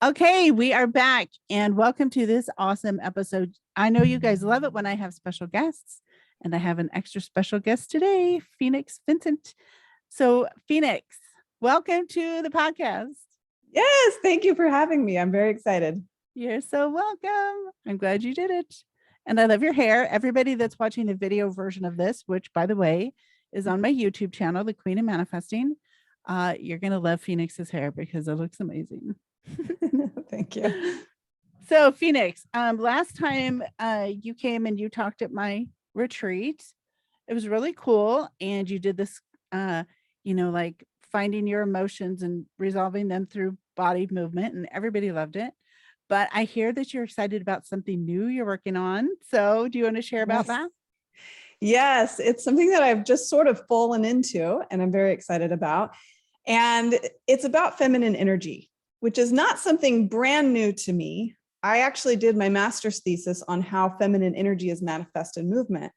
Okay, we are back and welcome to this awesome episode. I know you guys love it when I have special guests, and I have an extra special guest today, Phoenix Vincent. So, Phoenix, welcome to the podcast. Yes, thank you for having me. I'm very excited. You're so welcome. I'm glad you did it. And I love your hair. Everybody that's watching the video version of this, which by the way is on my YouTube channel, The Queen of Manifesting, you're going to love Phoenix's hair because it looks amazing. Thank you. So Phoenix, last time you came and you talked at my retreat, it was really cool. And you did this, like finding your emotions and resolving them through body movement, and everybody loved it. But I hear that you're excited about something new you're working on. So do you want to share about that? Yes, it's something that I've just sort of fallen into and I'm very excited about. And it's about feminine energy, which is not something brand new to me. I actually did my master's thesis on how feminine energy is manifest in movement.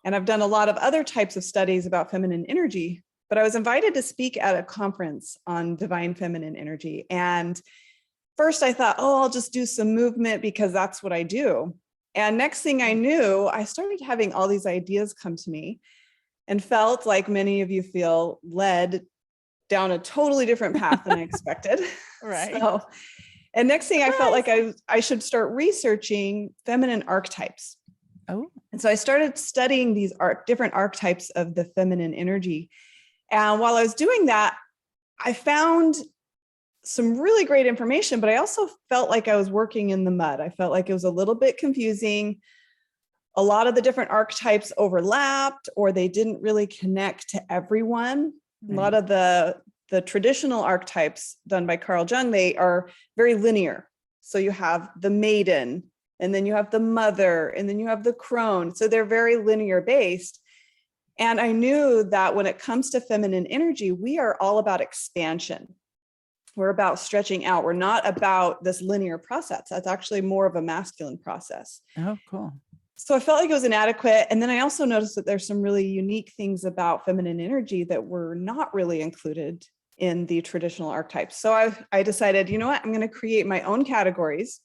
And I've done a lot of other types of studies about feminine energy, but I was invited to speak at a conference on divine feminine energy. And first I thought, I'll just do some movement because that's what I do. And next thing I knew, I started having all these ideas come to me and felt like many of you feel led down a totally different path than I expected. Right. And next thing I felt like I should start researching feminine archetypes. Oh. And so I started studying these different archetypes of the feminine energy. And while I was doing that, I found some really great information, but I also felt like I was working in the mud. I felt like it was a little bit confusing. A lot of the different archetypes overlapped, or they didn't really connect to everyone. Right. A lot of the traditional archetypes done by Carl Jung, they are very linear. So you have the maiden, and then you have the mother, and then you have the crone. So they're very linear based. And I knew that when it comes to feminine energy, we are all about expansion. We're about stretching out. We're not about this linear process. That's actually more of a masculine process. Oh, cool. So I felt like it was inadequate. And then I also noticed that there's some really unique things about feminine energy that were not really included in the traditional archetypes. So I decided, you know what, I'm going to create my own categories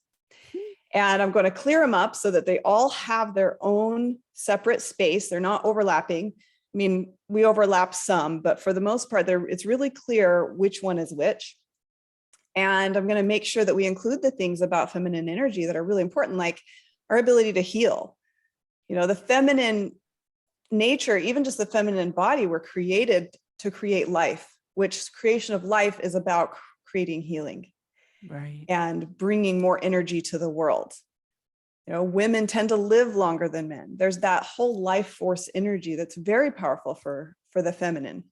and I'm going to clear them up so that they all have their own separate space. They're not overlapping. I mean, we overlap some, but for the most part, it's really clear which one is which. And I'm going to make sure that we include the things about feminine energy that are really important, like our ability to heal. You know, the feminine nature, even just the feminine body, were created to create life, which creation of life is about creating healing. Right. And bringing more energy to the world. You know, women tend to live longer than men. There's that whole life force energy that's very powerful for the feminine.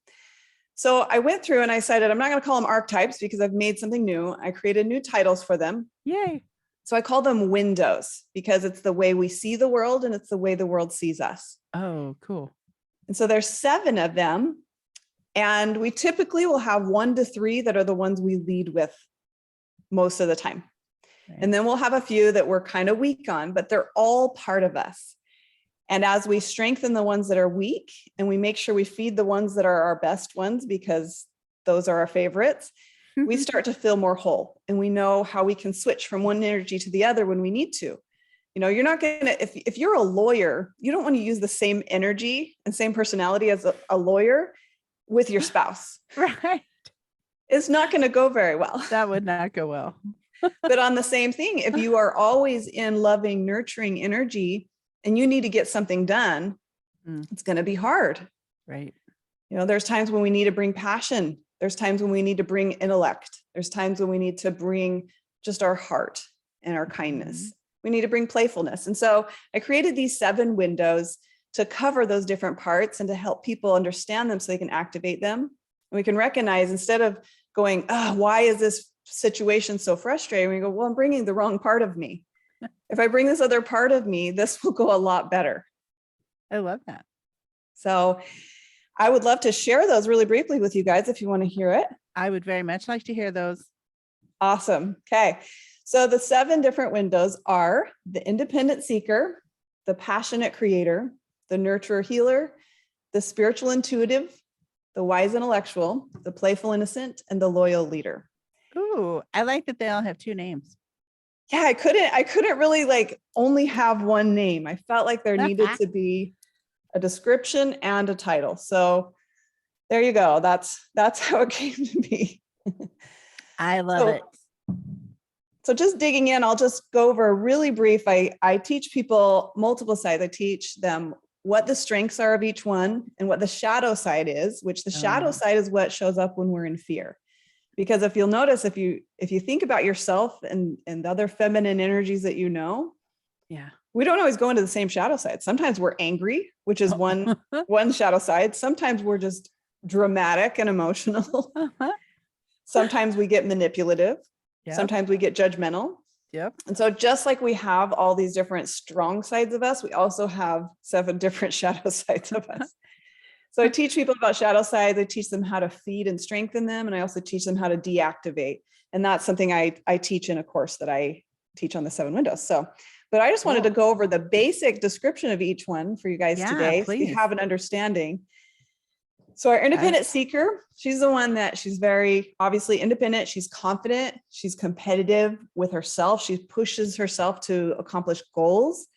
So I went through and I decided I'm not going to call them archetypes because I've made something new. I created new titles for them. Yay. So I call them windows because it's the way we see the world and it's the way the world sees us. Oh, cool. And so there's 7 of them. And we typically will have 1 to 3 that are the ones we lead with most of the time. Right. And then we'll have a few that we're kind of weak on, but they're all part of us. And as we strengthen the ones that are weak and we make sure we feed the ones that are our best ones, because those are our favorites, we start to feel more whole and we know how we can switch from one energy to the other when we need to. You know, you're not going to, if you're a lawyer, you don't want to use the same energy and same personality as a lawyer with your spouse. Right. It's not going to go very well. That would not go well. But on the same thing, if you are always in loving, nurturing energy and you need to get something done, it's going to be hard. Right. You know, there's times when we need to bring passion. There's times when we need to bring intellect. There's times when we need to bring just our heart and our kindness. We need to bring playfulness. And so I created these 7 windows to cover those different parts and to help people understand them so they can activate them. And we can recognize, instead of going, oh, why is this situation so frustrating? We go, well, I'm bringing the wrong part of me. If I bring this other part of me, this will go a lot better. I love that. So I would love to share those really briefly with you guys if you want to hear it. I would very much like to hear those. Awesome. Okay. So the 7 different windows are the independent seeker, the passionate creator, the nurturer healer, the spiritual intuitive, the wise intellectual, the playful innocent, and the loyal leader. Ooh. Ooh, I like that they all have two names. Yeah, I couldn't really like only have one name. I felt like there needed to be a description and a title. So there you go. That's how it came to be. I love it. So just digging in, I'll just go over a really brief. I teach people multiple sides. I teach them what the strengths are of each one and what the shadow side is, which the shadow side is what shows up when we're in fear. Because if you'll notice, if you think about yourself and the other feminine energies that you know, yeah, we don't always go into the same shadow side. Sometimes we're angry, which is one shadow side. Sometimes we're just dramatic and emotional. Sometimes we get manipulative. Yep. Sometimes we get judgmental. Yep. And so just like we have all these different strong sides of us, we also have 7 different shadow sides of us. So I teach people about shadow sides. I teach them how to feed and strengthen them. And I also teach them how to deactivate. And that's something I teach in a course that I teach on the 7 windows. So, but I just wanted to go over the basic description of each one for you guys today. Please. So you have an understanding. So our independent seeker, she's the one that she's very obviously independent. She's confident. She's competitive with herself. She pushes herself to accomplish goals.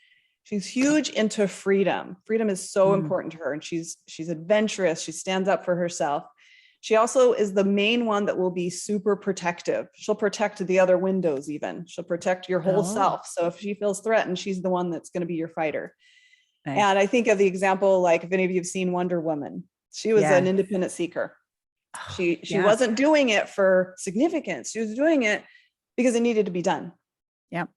She's huge into freedom. Freedom is so important to her. And she's adventurous. She stands up for herself. She also is the main one that will be super protective. She'll protect the other windows even. She'll protect your whole self. So if she feels threatened, she's the one that's going to be your fighter. Nice. And I think of the example, like if any of you have seen Wonder Woman, she was an independent seeker. She wasn't doing it for significance. She was doing it because it needed to be done. Yep.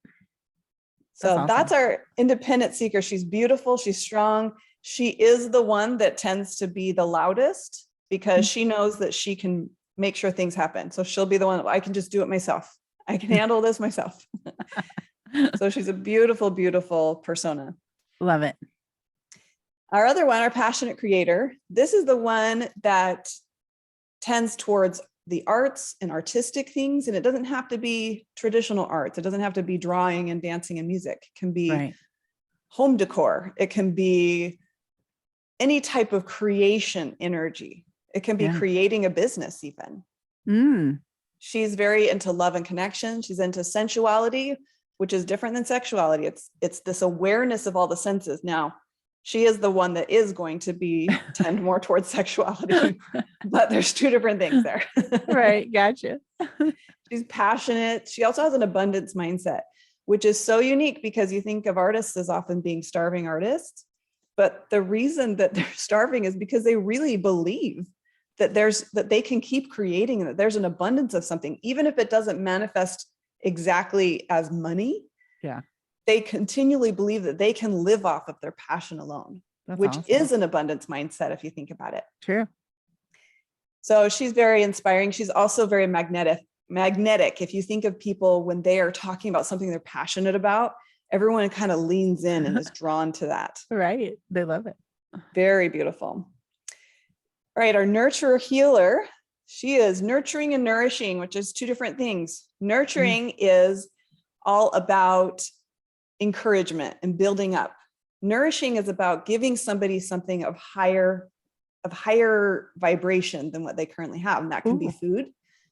So that's our independent seeker. She's beautiful. She's strong. She is the one that tends to be the loudest because she knows that she can make sure things happen. So she'll be the one that I can just do it myself. I can handle this myself. So she's a beautiful, beautiful persona. Love it. Our other one, our passionate creator. This is the one that tends towards the arts and artistic things. And it doesn't have to be traditional arts. It doesn't have to be drawing and dancing and music. It can be home decor. It can be any type of creation energy. It can be creating a business even. She's very into love and connection. She's into sensuality, which is different than sexuality. It's this awareness of all the senses. Now, she is the one that is going to be tend more towards sexuality, but there's 2 different things there. Right. Gotcha. She's passionate. She also has an abundance mindset, which is so unique because you think of artists as often being starving artists, but the reason that they're starving is because they really believe that that they can keep creating and that there's an abundance of something, even if it doesn't manifest exactly as money. Yeah. They continually believe that they can live off of their passion alone, which is an abundance mindset if you think about it. True. So she's very inspiring. She's also very magnetic. If you think of people when they are talking about something they're passionate about, everyone kind of leans in and is drawn to that. Right. They love it. Very beautiful. All right. Our nurturer healer. She is nurturing and nourishing, which is 2 different things. Nurturing is all about encouragement and building up. Nourishing is about giving somebody something of higher vibration than what they currently have. And that can be food,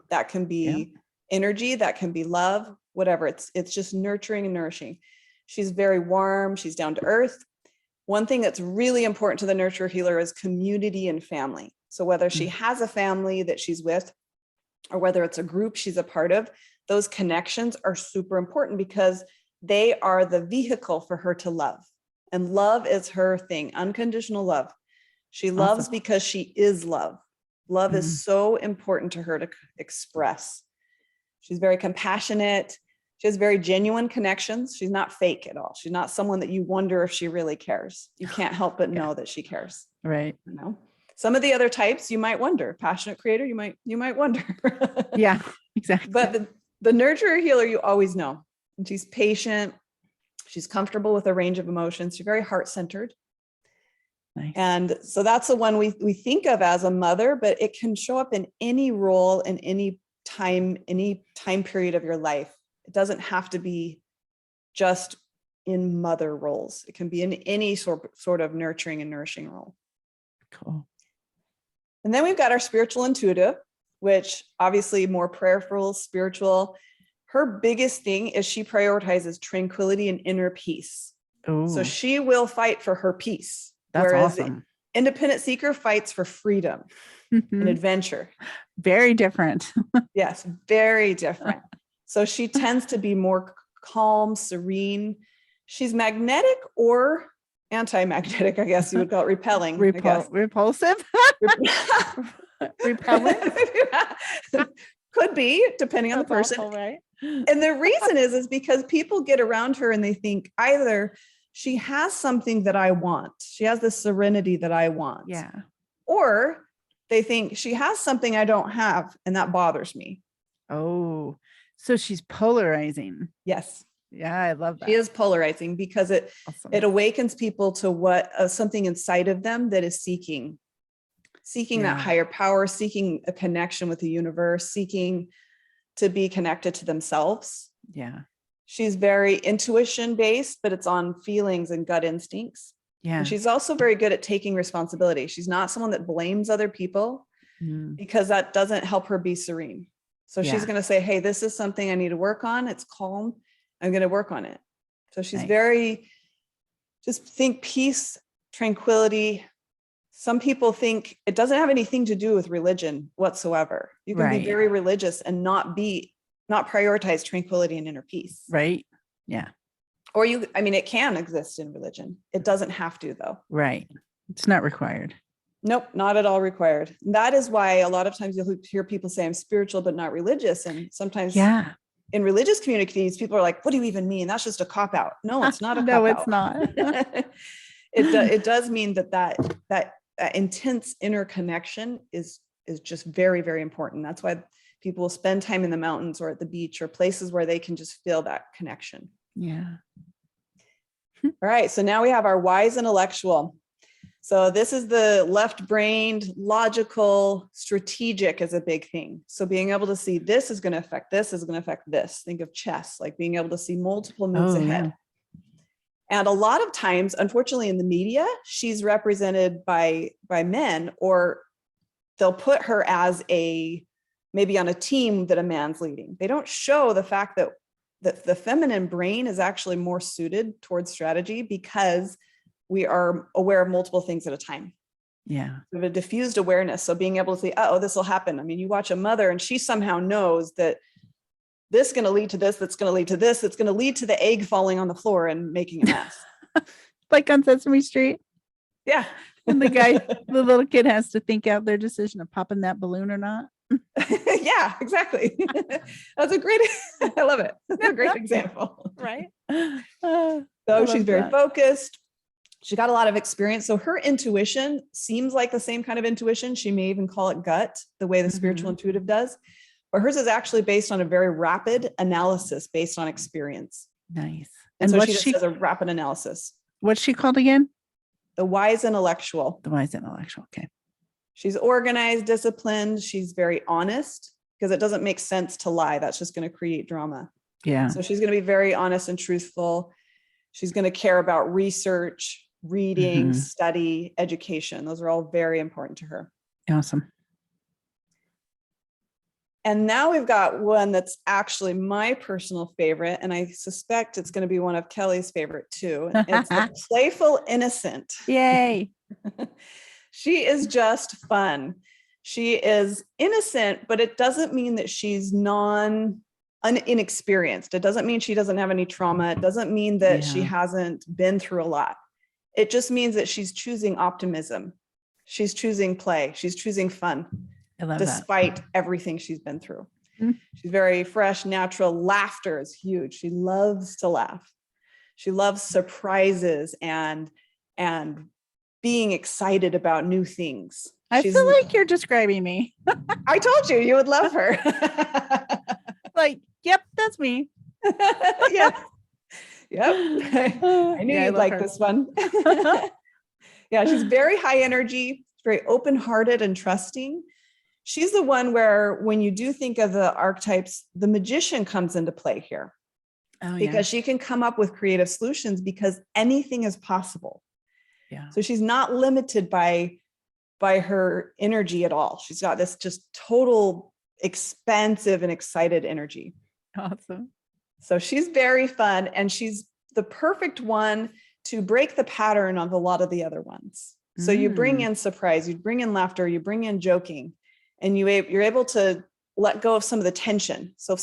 that can be energy, that can be love, whatever. It's just nurturing and nourishing. She's very warm. She's down to earth. One thing that's really important to the nurturer healer is community and family. So whether she has a family that she's with or whether it's a group she's a part of, those connections are super important because they are the vehicle for her to love. And love is her thing, unconditional love. She loves because she is love. Love is so important to her to express. She's very compassionate. She has very genuine connections. She's not fake at all. She's not someone that you wonder if she really cares. You can't help but know that she cares. Right. You know, some of the other types you might wonder. Passionate creator, you might wonder. Yeah, exactly. But the nurturer healer, you always know. And she's patient. She's comfortable with a range of emotions. She's very heart-centered. Nice. And so that's the one we think of as a mother, but it can show up in any role in any time period of your life. It doesn't have to be just in mother roles. It can be in any sort of nurturing and nourishing role. Cool. And then we've got our spiritual intuitive. which obviously more prayerful, spiritual. Her biggest thing is she prioritizes tranquility and inner peace. Oh, So she will fight for her peace. that's whereas the awesome. independent seeker fights for freedom and Mhm. adventure. Very different. Yes, very different. So she tends to be more calm, serene. She's magnetic or anti-magnetic, I guess you would call it, repelling, I guess. Repulsive? Repellent? Could be, depending on the That's person. awful, right? And the reason is because people get around her and they think either she has something that I want, she has the serenity that I want, Yeah. or they think she has something I don't have, and that bothers me. Oh, so she's polarizing. Yes, Yeah, I love that. she is polarizing because it Awesome. awakens people to what something inside of them that is seeking Yeah. that higher power, seeking a connection with the universe, seeking to be connected to themselves. Yeah. She's very intuition based, but it's on feelings and gut instincts. Yeah. And she's also very good at taking responsibility. She's not someone that blames other people Mm. because that doesn't help her be serene. So she's Yeah. going to say, hey, this is something I need to work on. It's calm. I'm going to work on it. So she's Nice. very, just think peace, tranquility. Some people think it doesn't have anything to do with religion whatsoever. You can Right. be very religious and not prioritize tranquility and inner peace. Right. Yeah. Or it can exist in religion. It doesn't have to, though. Right. It's not required. Nope, not at all required. That is why a lot of times you'll hear people say I'm spiritual but not religious. And sometimes in religious communities, people are like, what do you even mean? That's just a cop-out. No, it's not a No, cop-out. it's not. It does mean that intense inner connection is just very, very important. That's why people will spend time in the mountains or at the beach or places where they can just feel that connection. Yeah. All right, so now we have our wise intellectual. So this is the left-brained, logical, strategic is a big thing. So being able to see this is going to affect this, is going to affect this. Think of chess, like being able to see multiple moves ahead. Yeah. And a lot of times, unfortunately, in the media, she's represented by men, or they'll put her as maybe on a team that a man's leading. They don't show the fact that the feminine brain is actually more suited towards strategy because we are aware of multiple things at a time. Yeah. We have a diffused awareness. So being able to say, oh, this will happen. You watch a mother and she somehow knows that this is going to lead to this, that's going to lead to this, that's going to lead to the egg falling on the floor and making a mess. Like on Sesame Street. Yeah. And the little kid has to think out their decision of popping that balloon or not. Yeah, exactly. That's a great, I love it. That's a great example. Right. So she's very focused. She got a lot of experience. So her intuition seems like the same kind of intuition. She may even call it gut, the way the spiritual intuitive does. But hers is actually based on a very rapid analysis based on experience. Nice. And so she just does a rapid analysis. What's she called again? The wise intellectual. The wise intellectual. Okay. She's organized, disciplined. She's very honest because it doesn't make sense to lie. That's just going to create drama. Yeah. So she's going to be very honest and truthful. She's going to care about research, reading, study, education. Those are all very important to her. Awesome. And now we've got one that's actually my personal favorite, and I suspect it's going to be one of Kelly's favorite too. It's the playful innocent. Yay. She is just fun. She is innocent, but it doesn't mean that she's inexperienced. It doesn't mean she doesn't have any trauma. It doesn't mean that she hasn't been through a lot. It just means that she's choosing optimism. She's choosing play. She's choosing fun. I love despite everything she's been through. She's very fresh, natural. Laughter is huge. She loves to laugh. She loves surprises and being excited about new things. I feel like you're describing me. I told you would love her. Like, yep, that's me. Yeah. Yep. I knew you'd like this one. Yeah, she's very high energy, very open-hearted and trusting. She's the one where when you do think of the archetypes, the magician comes into play here. Oh, because she can come up with creative solutions because anything is possible. Yeah. So she's not limited by her energy at all. She's got this just total expansive and excited energy. Awesome. So she's very fun, and she's the perfect one to break the pattern of a lot of the other ones. So you bring in surprise, you bring in laughter, you bring in joking, and you're able to let go of some of the tension. So if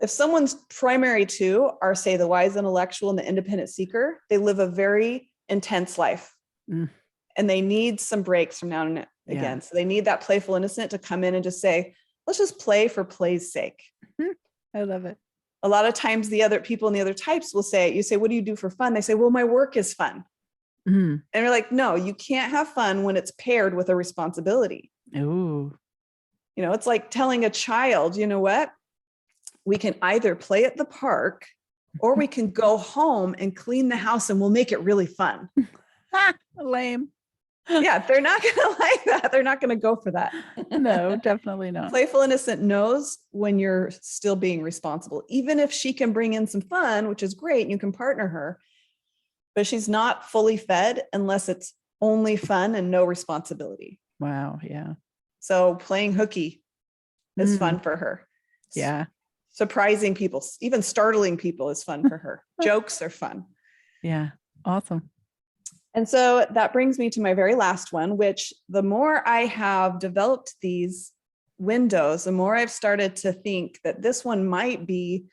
someone's primary two are, say, the wise intellectual and the independent seeker, they live a very intense life. And they need some breaks from now and again. So they need that playful innocent to come in and just say, let's just play for play's sake. I love it. A lot of times the other people in the other types will say, you say, what do you do for fun? They say, well, my work is fun. And we're like, no, you can't have fun when it's paired with a responsibility. Ooh. You know, it's like telling a child, you know what? We can either play at the park or we can go home and clean the house and we'll make it really fun. Lame. Yeah, they're not going to like that. They're not going to go for that. No, definitely not. Playful innocent knows when you're still being responsible, even if she can bring in some fun, which is great. And you can partner her, but she's not fully fed unless it's only fun and no responsibility. Wow. Yeah. So playing hooky is fun for her. Yeah. Surprising people, even startling people is fun for her. Jokes are fun. Yeah. Awesome. And so that brings me to my very last one, which the more I have developed these windows, the more I've started to think that this one might be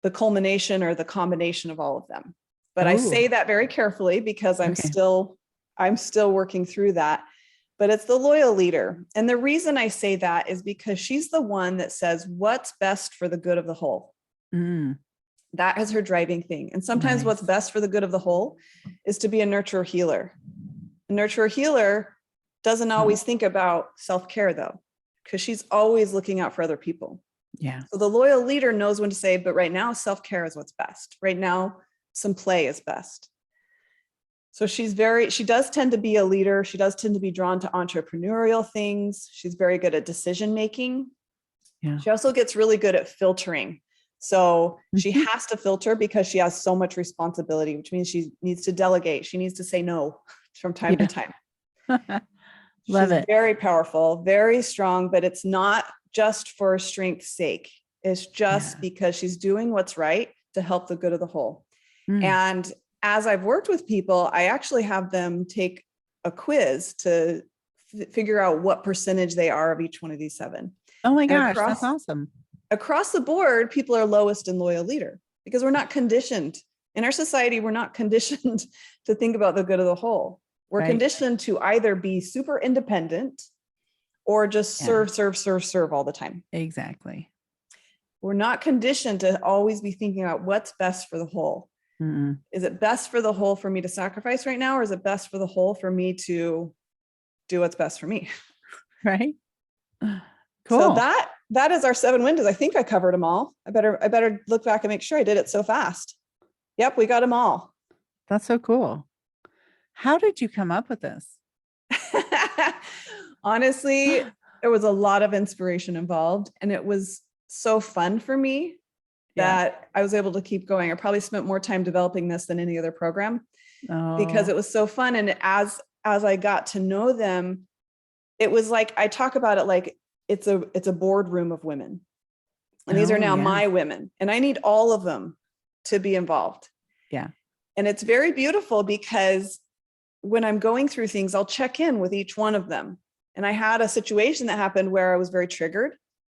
the culmination or the combination of all of them. But I say that very carefully because I'm still working through that. But it's the loyal leader. And the reason I say that is because she's the one that says what's best for the good of the whole. That is her driving thing. And sometimes what's best for the good of the whole is to be a nurturer healer. A nurturer healer doesn't always think about self-care though, because she's always looking out for other people. Yeah. So the loyal leader knows when to say, but right now self-care is what's best. Right now, some play is best. So she does tend to be a leader. She does tend to be drawn to entrepreneurial things. She's very good at decision making. Yeah. She also gets really good at filtering. So she has to filter because she has so much responsibility, which means she needs to delegate. She needs to say no from time to time. Love it. Very powerful, very strong, but it's not just for strength's sake. It's just because she's doing what's right to help the good of the whole. And as I've worked with people, I actually have them take a quiz to figure out what percentage they are of each one of these 7. Oh my gosh, that's awesome. Across the board, people are lowest in loyal leader because we're not conditioned. In our society, we're not conditioned to think about the good of the whole. We're conditioned to either be super independent or just serve all the time. Exactly. We're not conditioned to always be thinking about what's best for the whole. Is it best for the whole for me to sacrifice right now? Or is it best for the whole for me to do what's best for me? Right. So Cool. that is our 7 windows. I think I covered them all. I better look back and make sure I did it so fast. Yep, we got them all. That's so cool. How did you come up with this? Honestly, there was a lot of inspiration involved, and it was so fun for me that I was able to keep going. I probably spent more time developing this than any other program because it was so fun. And as I got to know them, it was like, I talk about it like it's a boardroom of women. And these are now my women, and I need all of them to be involved. Yeah. And it's very beautiful because when I'm going through things, I'll check in with each one of them. And I had a situation that happened where I was very triggered.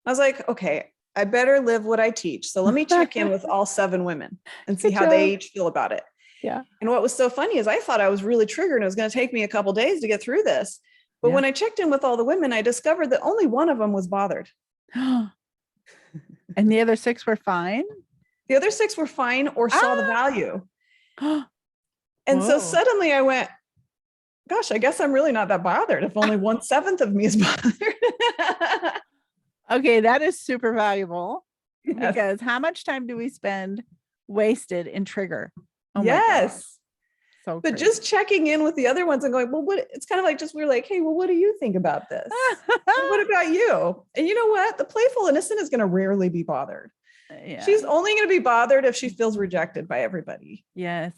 I was like, okay, I better live what I teach. So let me check in with all 7 women and see how they each feel about it. Yeah. And what was so funny is I thought I was really triggered and it was going to take me a couple of days to get through this. But when I checked in with all the women, I discovered that only one of them was bothered. And the other 6 were fine? The other 6 were fine or saw the value. And so suddenly I went, gosh, I guess I'm really not that bothered if only 1/7 of me is bothered. Okay, that is super valuable because how much time do we spend wasted in trigger? Oh my gosh. So but crazy. just checking in with the other ones and going, well, what, it's kind of like we're like, hey, well, what do you think about this? What about you? And you know what? The playful innocent is going to rarely be bothered. Yeah. She's only going to be bothered if she feels rejected by everybody. Yes.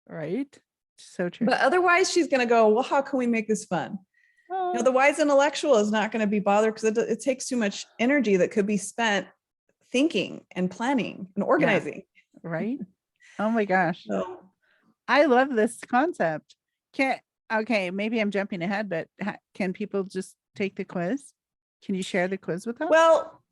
Right. So true. But otherwise she's going to go, well, how can we make this fun? Oh, the wise intellectual is not going to be bothered because it takes too much energy that could be spent thinking and planning and yeah, organizing. right. Oh my gosh. So, I love this concept. Can Okay, maybe I'm jumping ahead, but can people just take the quiz? Can you share the quiz with them? well,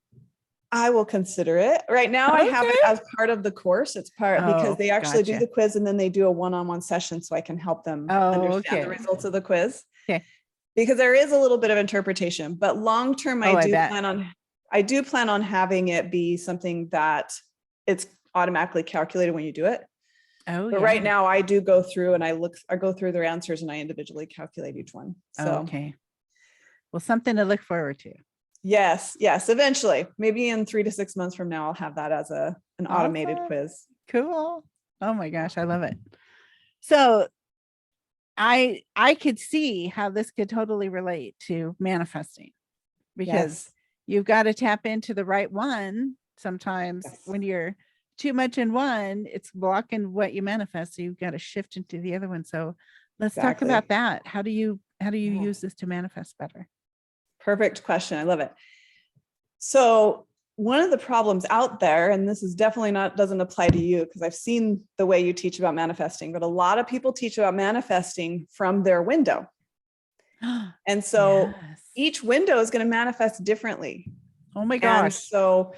I will consider it. Right now, I have it Okay. as part of the course. It's part because Oh, they actually do gotcha. the quiz and then they do a one-on-one session so I can help them Oh, understand the okay. results of the quiz. Okay. Because there is a little bit of interpretation, but long term, Oh, I bet. I do plan on having it be something that it's automatically calculated when you do it. Oh, But yeah. right now I do go through and I go through their answers and I individually calculate each one. So Okay. Well, something to look forward to. yes, eventually, maybe in 3 to 6 months from now, I'll have that as an automated Awesome. quiz. Cool. Oh my gosh, I love it. So I could see how this could totally relate to manifesting, because Yes. you've got to tap into the right one. Sometimes Yes. when you're too much in one, it's blocking what you manifest. So you've got to shift into the other one. So let's talk Exactly. about that. How do you Yeah. use this to manifest better? Perfect question. I love it. So one of the problems out there, and this is definitely doesn't apply to you because I've seen the way you teach about manifesting, but a lot of people teach about manifesting from their window. And so Yes. each window is going to manifest differently. Oh my And gosh. so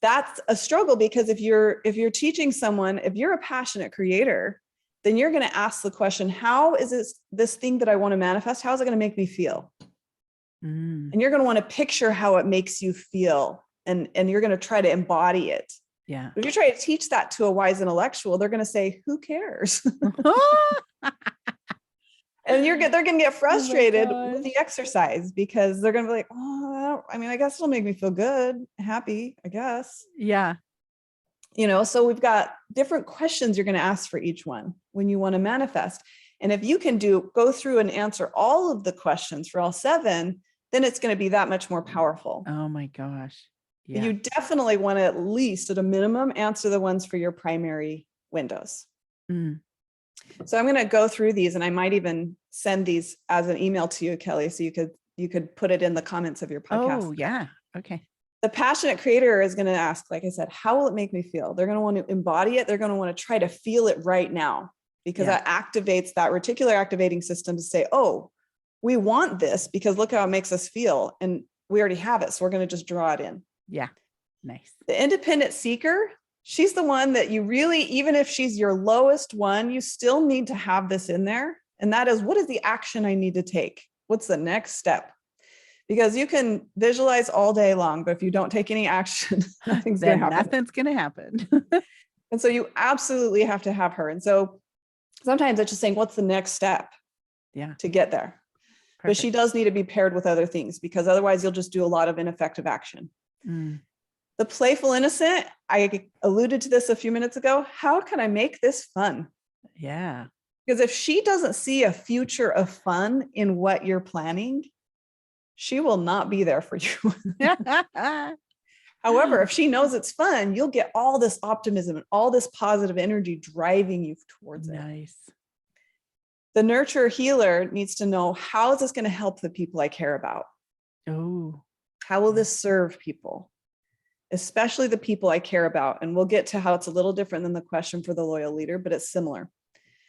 that's a struggle because if you're teaching someone, if you're a passionate creator, then you're going to ask the question, how is this thing that I want to manifest, how is it going to make me feel? Mm, And you're going to want to picture how it makes you feel, and you're going to try to embody it. yeah. If you try to teach that to a wise intellectual, they're going to say, who cares? And they're going to get frustrated with the exercise because they're going to be like, oh, I guess it'll make me feel good, happy, I guess. Yeah. So we've got different questions you're going to ask for each one when you want to manifest. And if you can go through and answer all of the questions for all 7, then it's going to be that much more powerful. Oh my gosh. But Yeah. you definitely want to, at least at a minimum, answer the ones for your primary windows. Mm. So I'm going to go through these, and I might even send these as an email to you, Kelly, so you could put it in the comments of your podcast. Oh yeah. Okay. The passionate creator is going to ask, like I said, how will it make me feel? They're going to want to embody it. They're going to want to try to feel it right now, because that activates that reticular activating system to say, oh, we want this because look how it makes us feel. And we already have it. So we're going to just draw it in. Yeah. Nice. The independent seeker, she's the one that you really, even if she's your lowest one, you still need to have this in there. And that is, what is the action I need to take? What's the next step? Because you can visualize all day long, but if you don't take any action, nothing's going to happen. Nothing's going to happen. And so you absolutely have to have her. And so sometimes it's just saying, what's the next step to get there? Perfect. But she does need to be paired with other things, because otherwise you'll just do a lot of ineffective action. Mm. The playful innocent, I alluded to this a few minutes ago. How can I make this fun? Yeah. Because if she doesn't see a future of fun in what you're planning, she will not be there for you. However, if she knows it's fun, you'll get all this optimism and all this positive energy driving you towards it. Nice. The nurture healer needs to know, how is this going to help the people I care about? Oh. How will this serve people? Especially the people I care about. And we'll get to how it's a little different than the question for the loyal leader, but it's similar.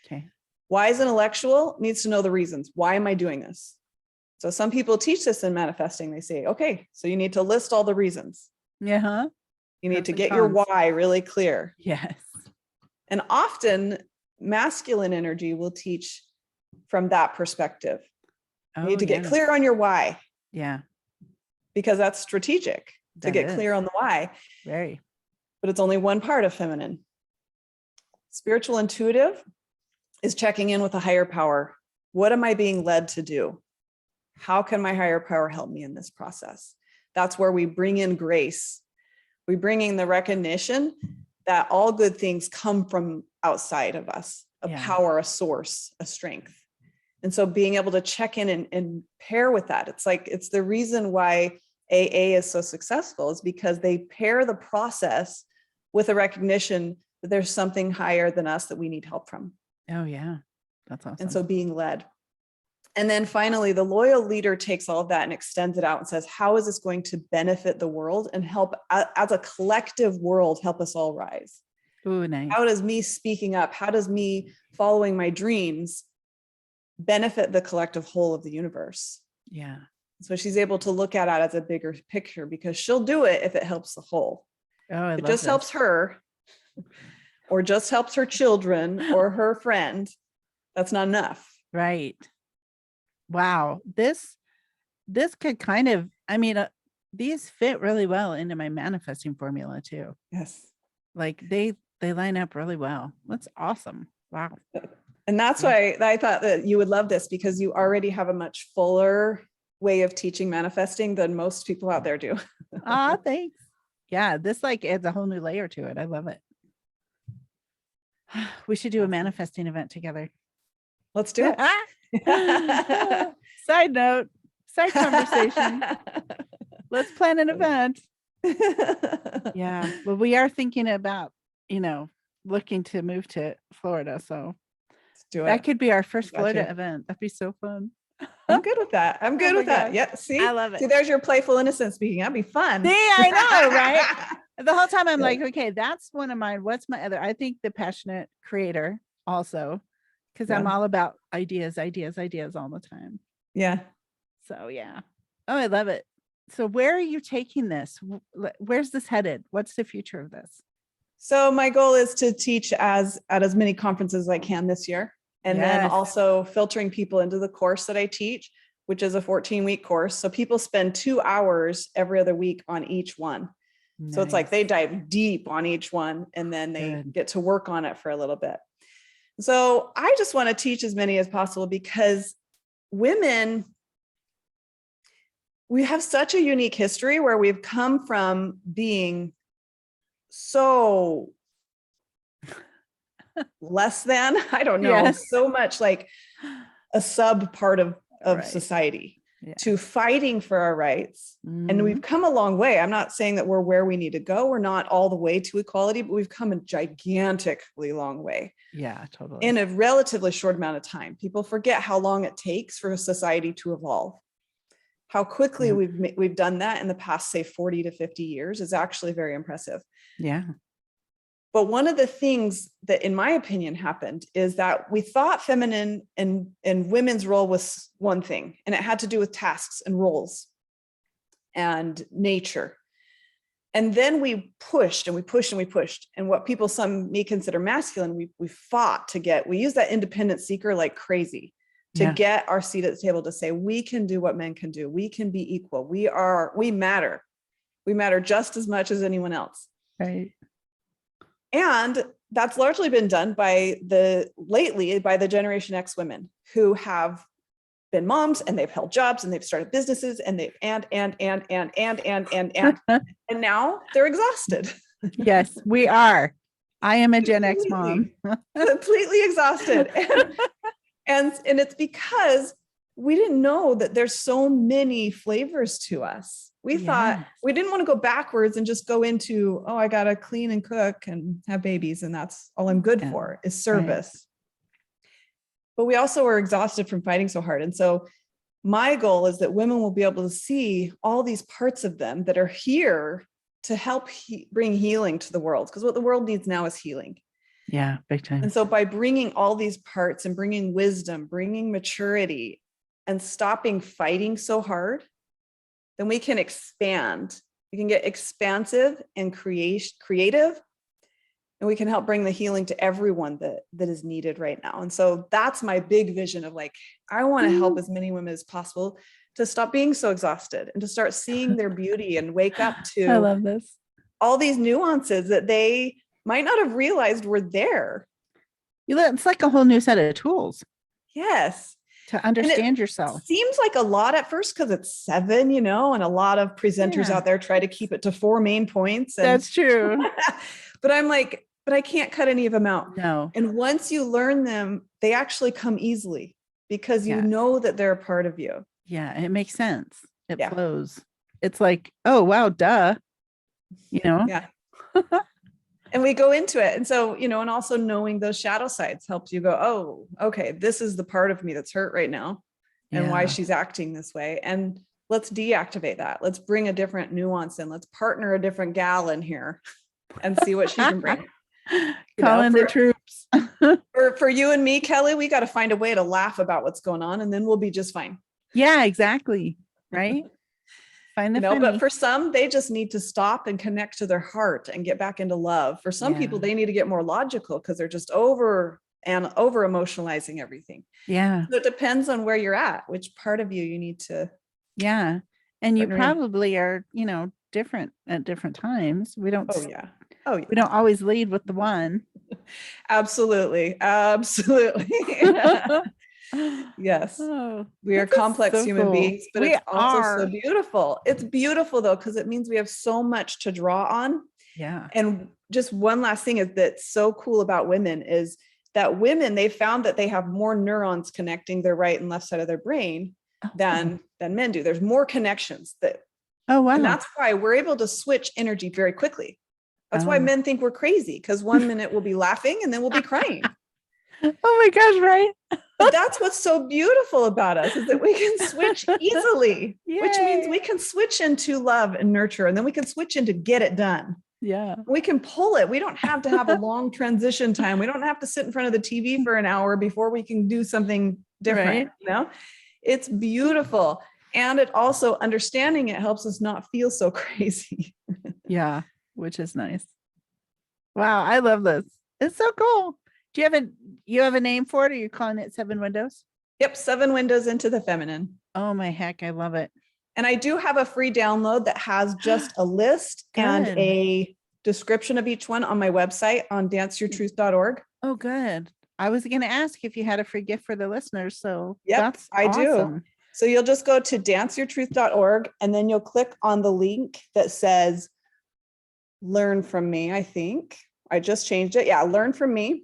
Okay. Wise intellectual needs to know the reasons. Why am I doing this? So some people teach this in manifesting. They say, okay, so you need to list all the reasons. Yeah. You need to get your why really clear. Yes. And often masculine energy will teach from that perspective. You need to get clear on your why. Yeah. Because that's strategic to get clear on the why. Very. But it's only one part of feminine. Spiritual intuitive is checking in with a higher power. What am I being led to do? How can my higher power help me in this process? That's where we bring in grace. We bring in the recognition that all good things come from outside of us, a power, a source, a strength. And so being able to check in and pair with that, it's the reason why AA is so successful, is because they pair the process with a recognition that there's something higher than us that we need help from. Oh yeah. That's awesome. And so being led. And then finally, the loyal leader takes all of that and extends it out and says, how is this going to benefit the world and help as a collective world, help us all rise? Ooh, nice. How does me speaking up, how does me following my dreams benefit the collective whole of the universe? Yeah. So she's able to look at it as a bigger picture because she'll do it if it helps the whole. Oh, I If it love just helps her or just helps her children or her friend, that's not enough. Right. Wow. This could kind of, I mean, these fit really well into my manifesting formula too. Yes. Like they line up really well. That's awesome. Wow. And that's why I thought that you would love this, because you already have a much fuller way of teaching manifesting than most people out there do. Ah, thanks. Yeah, this like adds a whole new layer to it. I love it. We should do a manifesting event together. Let's do it. Side note, side conversation. Let's plan an event. Yeah. Well, we are thinking about, looking to move to Florida. So Let's do it. that could be our first Gotcha. Florida event. That'd be so fun. I'm good with that. I'm good my with that. gosh. Yeah. See, I love it. See, there's your playful innocence speaking. That'd be fun. See, I know, right? The whole time I'm like, okay, that's one of mine. What's my other? I think the passionate creator also, because I'm all about ideas all the time. Yeah. So yeah. Oh, I love it. So where are you taking this? Where's this headed? What's the future of this? So my goal is to teach at as many conferences as I can this year. And then also filtering people into the course that I teach, which is a 14-week course. So people spend 2 hours every other week on each one. Nice. So it's like they dive deep on each one and then they get to work on it for a little bit. So I just want to teach as many as possible because women, we have such a unique history where we've come from being so less than, I don't know, so much like a sub part of society to fighting for our rights. And we've come a long way. I'm not saying that we're where we need to go. We're not all the way to equality, but we've come a gigantically long way. Yeah, totally. In a relatively short amount of time. People forget how long it takes for a society to evolve. How quickly we've done that in the past, say 40 to 50 years is actually very impressive. Yeah. But one of the things that, in my opinion, happened is that we thought feminine and women's role was one thing, and it had to do with tasks and roles and nature. And then we pushed and we pushed and we pushed. And what some may consider masculine, we fought to get, we use that independent seeker like crazy to get our seat at the table to say, we can do what men can do. We can be equal. We matter. We matter just as much as anyone else. Right. And that's largely been done lately by the Generation X women who have been moms and they've held jobs and they've started businesses and they've and now they're exhausted. Yes, we are. I am a Gen X mom. Completely exhausted. And it's because we didn't know that there's so many flavors to us. We thought we didn't want to go backwards and just go into, I got to clean and cook and have babies. And that's all I'm good for is service. Right. But we also were exhausted from fighting so hard. And so my goal is that women will be able to see all these parts of them that are here to help bring healing to the world. Because what the world needs now is healing. Yeah, big time. And so by bringing all these parts and bringing wisdom, bringing maturity, and stopping fighting so hard, then we can expand. We can get expansive and creative, and we can help bring the healing to everyone that is needed right now. And so that's my big vision of like, I want to help as many women as possible to stop being so exhausted and to start seeing their beauty and wake up to I love this. All these nuances that they might not have realized were there. It's like a whole new set of tools. Yes. To understand yourself. Seems like a lot at first because it's 7, and a lot of presenters out there try to keep it to 4 main points. And, that's true. But I'm like, I can't cut any of them out. No. And once you learn them, they actually come easily because you know that they're a part of you. Yeah. It makes sense. It flows. It's like, oh, wow, duh. Yeah. And we go into it. And so, and also knowing those shadow sides helps you go, oh, okay, this is the part of me that's hurt right now. and why Yeah. she's acting this way. And let's deactivate that. Let's bring a different nuance in. Let's partner a different gal in here and see what she can bring. Calling the troops. For you and me, Kelly, we got to find a way to laugh about what's going on, and then we'll be just fine. Yeah, exactly. Right. Find the funny. But for some, they just need to stop and connect to their heart and get back into love. For some people, they need to get more logical because they're just over emotionalizing everything. Yeah. So it depends on where you're at, which part of you need to. Yeah. And you partner in. probably are, different at different times. We don't. Oh yeah. Oh yeah. We don't always lead with the one. Absolutely. Yes. Oh, we are complex human beings, but We it's also are. so beautiful. It's beautiful though, because it means we have so much to draw on. Yeah. And just one last thing is that's so cool about women is that women, they found that they have more neurons connecting their right and left side of their brain than men do. There's more connections Oh, wow. And that's why we're able to switch energy very quickly. That's why men think we're crazy, because 1 minute we'll be laughing and then we'll be crying. Oh my gosh, right? But that's what's so beautiful about us, is that we can switch easily, which means we can switch into love and nurture, and then we can switch into get it done. Yeah. We can pull it. We don't have to have a long transition time. We don't have to sit in front of the TV for an hour before we can do something different. Right. It's beautiful. And it also, understanding it helps us not feel so crazy. Yeah, which is nice. Wow, I love this. It's so cool. Do you have a name for it? Or are you calling it 7 Windows? Yep, 7 Windows into the Feminine. Oh my heck, I love it. And I do have a free download that has just a list and a description of each one on my website on danceyourtruth.org. Oh, good. I was going to ask if you had a free gift for the listeners. So yep, I do. So you'll just go to danceyourtruth.org and then you'll click on the link that says learn from me. I think I just changed it. Yeah, learn from me.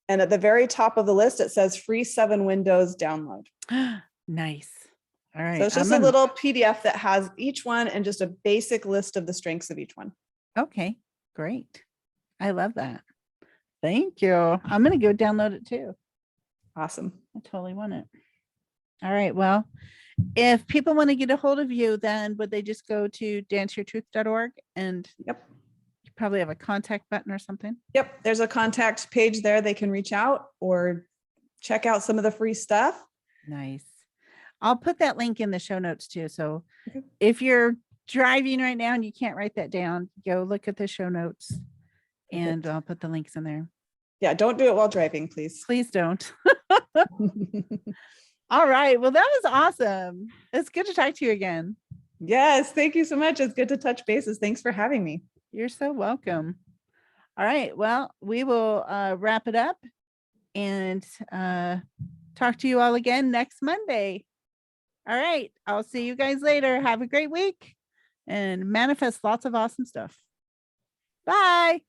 And at the very top of the list, it says free 7 Windows download. Nice. All right. So it's just a little PDF that has each one and just a basic list of the strengths of each one. Okay, great. I love that. Thank you. I'm going to go download it too. Awesome. I totally want it. All right. Well, if people want to get a hold of you, then would they just go to danceyourtruth.org and yep. You probably have a contact button or something? Yep. There's a contact page there. They can reach out or check out some of the free stuff. Nice. I'll put that link in the show notes too. So if you're driving right now and you can't write that down, go look at the show notes and I'll put the links in there. Yeah. Don't do it while driving, please. Please don't. All right. Well, that was awesome. It's good to talk to you again. Yes. Thank you so much. It's good to touch bases. Thanks for having me. You're so welcome. All right. Well, we will wrap it up and talk to you all again next Monday. All right. I'll see you guys later. Have a great week and manifest lots of awesome stuff. Bye.